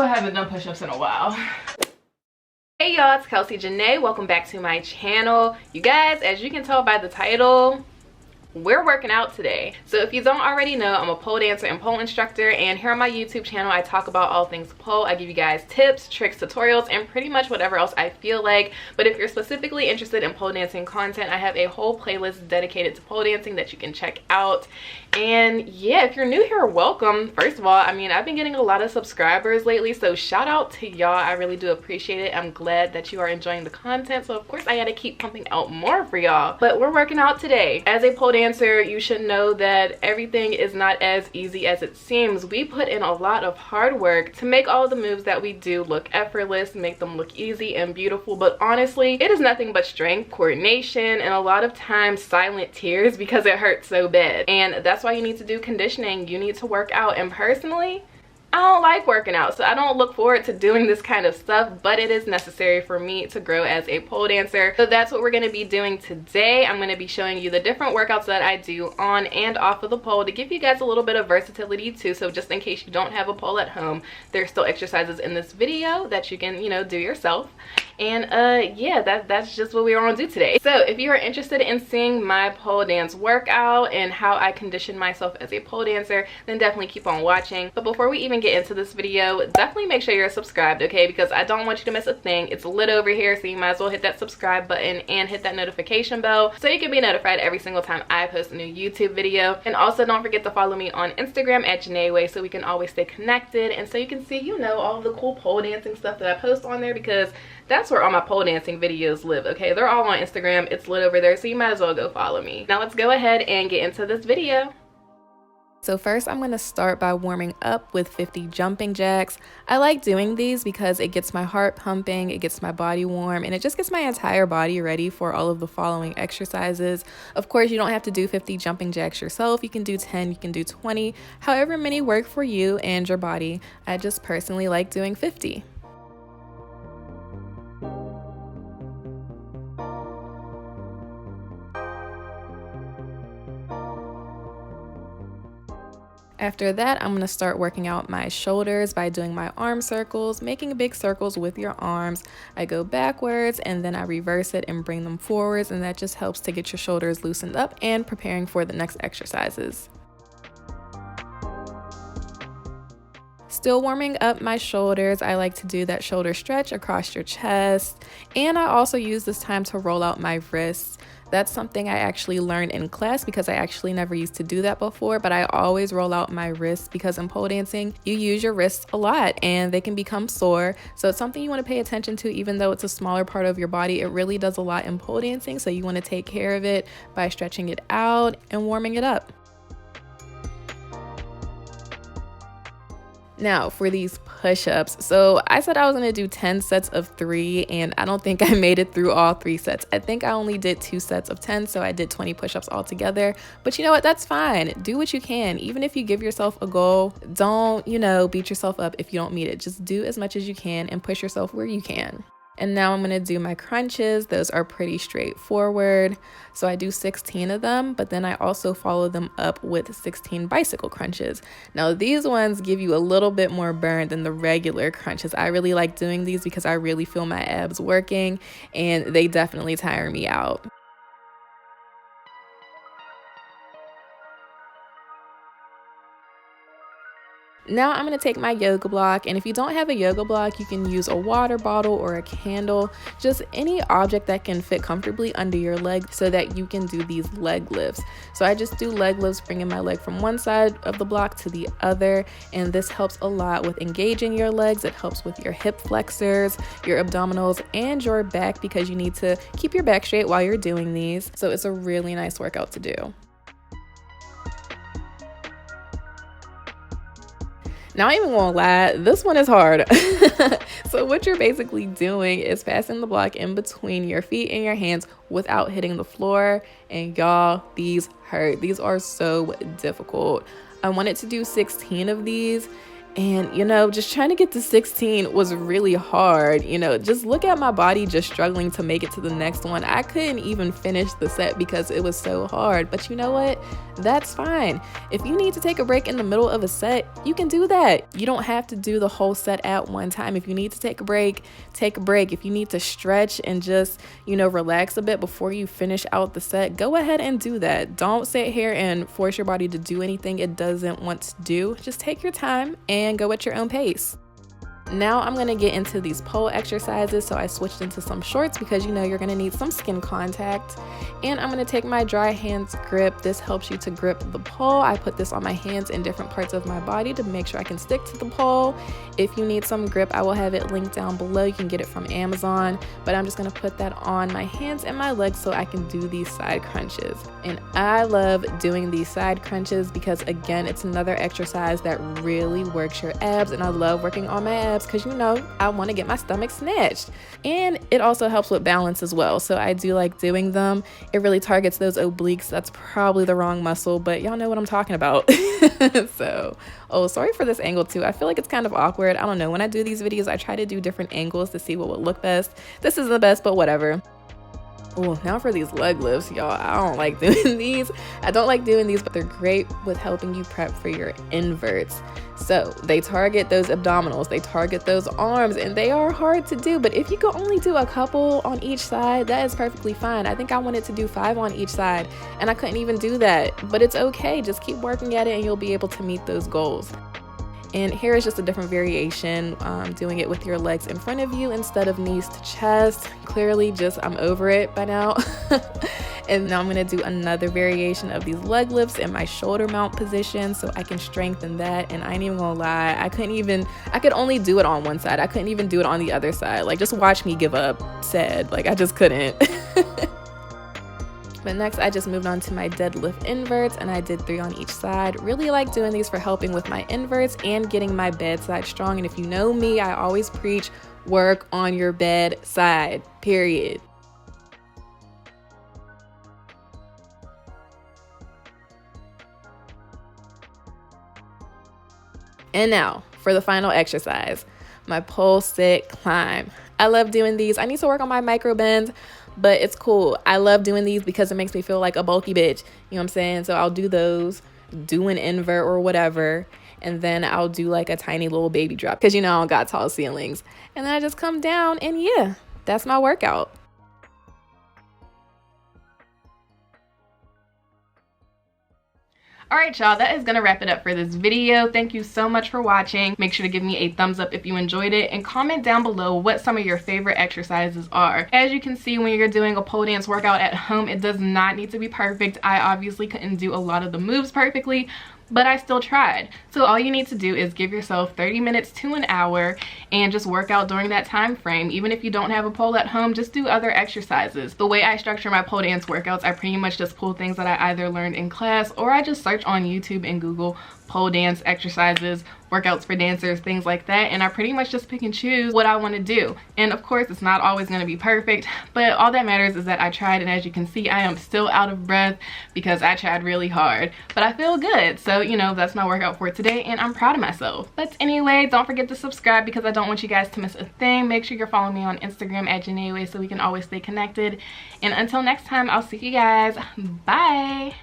I haven't done push-ups in a while. Hey y'all, it's Janay. Welcome back to my channel. You guys, as you can tell by the title, we're working out today. So if you don't already know, I'm a pole dancer and pole instructor, and here on my YouTube channel I talk about all things pole. I give you guys tips, tricks, tutorials, and pretty much whatever else I feel like. But if you're specifically interested in pole dancing content, I have a whole playlist dedicated to pole dancing that you can check out. And yeah, if you're new here, welcome. First of all, I mean, I've been getting a lot of subscribers lately, so shout out to y'all. I really do appreciate it. I'm glad that you are enjoying the content, so of course I gotta keep pumping out more for y'all. But we're working out today. As a pole dancer, you should know that everything is not as easy as it seems. We put in a lot of hard work to make all the moves that we do look effortless, make them look easy and beautiful, but honestly, it is nothing but strength, coordination, and a lot of times silent tears because it hurts so bad. And that's why you need to do conditioning. You need to work out, and personally, I don't like working out, so I don't look forward to doing this kind of stuff, but it is necessary for me to grow as a pole dancer. So that's what we're going to be doing today. I'm going to be showing you the different workouts that I do on and off of the pole to give you guys a little bit of versatility too. So just in case you don't have a pole at home, there's still exercises in this video that you can, you know, do yourself. And yeah, that's just what we're going to do today. So if you are interested in seeing my pole dance workout and how I condition myself as a pole dancer, then definitely keep on watching. But before we even get into this video, definitely make sure you're subscribed, okay? Because I don't want you to miss a thing. It's lit over here, so you might as well hit that subscribe button and hit that notification bell so you can be notified every single time I post a new YouTube video. And also don't forget to follow me on Instagram at Janay so we can always stay connected, and so you can see, you know, all of the cool pole dancing stuff that I post on there, because that's where all my pole dancing videos live, okay? They're all on Instagram. It's lit over there, so you might as well go follow me. Now let's go ahead and get into this video. So first I'm going to start by warming up with 50 jumping jacks. I like doing these because it gets my heart pumping, it gets my body warm, and it just gets my entire body ready for all of the following exercises. Of course, you don't have to do 50 jumping jacks yourself. You can do 10, you can do 20, however many work for you and your body. I just personally like doing 50. After that, I'm going to start working out my shoulders by doing my arm circles, making big circles with your arms. I go backwards and then I reverse it and bring them forwards, and that just helps to get your shoulders loosened up and preparing for the next exercises. Still warming up my shoulders, I like to do that shoulder stretch across your chest, and I also use this time to roll out my wrists. That's something I actually learned in class because I actually never used to do that before, but I always roll out my wrists because in pole dancing, you use your wrists a lot and they can become sore. So it's something you want to pay attention to. Even though it's a smaller part of your body, it really does a lot in pole dancing. So you want to take care of it by stretching it out and warming it up. Now for these push-ups, so I said I was going to do 10 sets of 3, and I don't think I made it through all 3 sets. I think I only did 2 sets of 10, so I did 20 push-ups altogether. But you know what, that's fine. Do what you can. Even if you give yourself a goal, don't, you know, beat yourself up if you don't meet it. Just do as much as you can and push yourself where you can. And now I'm going to do my crunches. Those are pretty straightforward. So I do 16 of them, but then I also follow them up with 16 bicycle crunches. Now these ones give you a little bit more burn than the regular crunches. I really like doing these because I really feel my abs working, and they definitely tire me out. Now I'm going to take my yoga block, and if you don't have a yoga block, you can use a water bottle or a candle, just any object that can fit comfortably under your leg so that you can do these leg lifts. So I just do leg lifts, bringing my leg from one side of the block to the other, and this helps a lot with engaging your legs. It helps with your hip flexors, your abdominals, and your back, because you need to keep your back straight while you're doing these. So it's a really nice workout to do. Now, I ain't even gonna lie, this one is hard. So what you're basically doing is passing the block in between your feet and your hands without hitting the floor. And y'all, these hurt. These are so difficult. I wanted to do 16 of these, And, you know, just trying to get to 16 was really hard. You know, just look at my body just struggling to make it to the next one. I couldn't even finish the set because it was so hard. But you know what? That's fine. If you need to take a break in the middle of a set, you can do that. You don't have to do the whole set at one time. If you need to take a break, take a break. If you need to stretch and just, you know, relax a bit before you finish out the set, go ahead and do that. Don't sit here and force your body to do anything it doesn't want to do. Just take your time and go at your own pace. Now I'm going to get into these pole exercises. So I switched into some shorts because you know you're going to need some skin contact. And I'm going to take my dry hands grip. This helps you to grip the pole. I put this on my hands in different parts of my body to make sure I can stick to the pole. If you need some grip, I will have it linked down below. You can get it from Amazon, but I'm just going to put that on my hands and my legs so I can do these side crunches. And I love doing these side crunches because again, it's another exercise that really works your abs, and I love working on my abs because you know I want to get my stomach snatched, and it also helps with balance as well. So I do like doing them. It really targets those obliques. That's probably the wrong muscle, but y'all know what I'm talking about. So, oh, sorry for this angle too. I feel like it's kind of awkward. I don't know. When I do these videos, I try to do different angles to see what would look best. This isn't the best, but whatever. Oh, now for these leg lifts, y'all. I don't like doing these. I don't like doing these, but they're great with helping you prep for your inverts. So they target those abdominals, they target those arms, and they are hard to do. But if you could only do a couple on each side, that is perfectly fine. I think I wanted to do 5 on each side, and I couldn't even do that. But it's okay. Just keep working at it, and you'll be able to meet those goals. And here is just a different variation, doing it with your legs in front of you instead of knees to chest. Clearly just I'm over it by now. And now I'm going to do another variation of these leg lifts in my shoulder mount position so I can strengthen that. And I ain't even gonna lie, I could only do it on one side. I couldn't even do it on the other side. Like, just watch me give up. Sad. Like, I just couldn't. But next I just moved on to my deadlift inverts, and I did 3 on each side. Really like doing these for helping with my inverts and getting my bedside strong. And if you know me, I always preach work on your bedside, period. And now for the final exercise, my pole sit climb. I love doing these. I need to work on my micro bends, but it's cool. I love doing these because it makes me feel like a bulky bitch. You know what I'm saying? So I'll do those, do an invert or whatever, and then I'll do like a tiny little baby drop because you know I don't got tall ceilings. And then I just come down, and yeah, that's my workout. Alright y'all, that is gonna wrap it up for this video. Thank you so much for watching. Make sure to give me a thumbs up if you enjoyed it, and comment down below what some of your favorite exercises are. As you can see, when you're doing a pole dance workout at home, it does not need to be perfect. I obviously couldn't do a lot of the moves perfectly, but I still tried. So all you need to do is give yourself 30 minutes to an hour and just work out during that time frame. Even if you don't have a pole at home, just do other exercises. The way I structure my pole dance workouts, I pretty much just pull things that I either learned in class, or I just search on YouTube and Google pole dance exercises, workouts for dancers, things like that, and I pretty much just pick and choose what I want to do. And of course, it's not always going to be perfect, but all that matters is that I tried, and as you can see, I am still out of breath because I tried really hard, but I feel good. So, you know, that's my workout for today, and I'm proud of myself. But anyway, don't forget to subscribe because I don't want you guys to miss a thing. Make sure you're following me on Instagram at Janay so we can always stay connected. And until next time, I'll see you guys. Bye.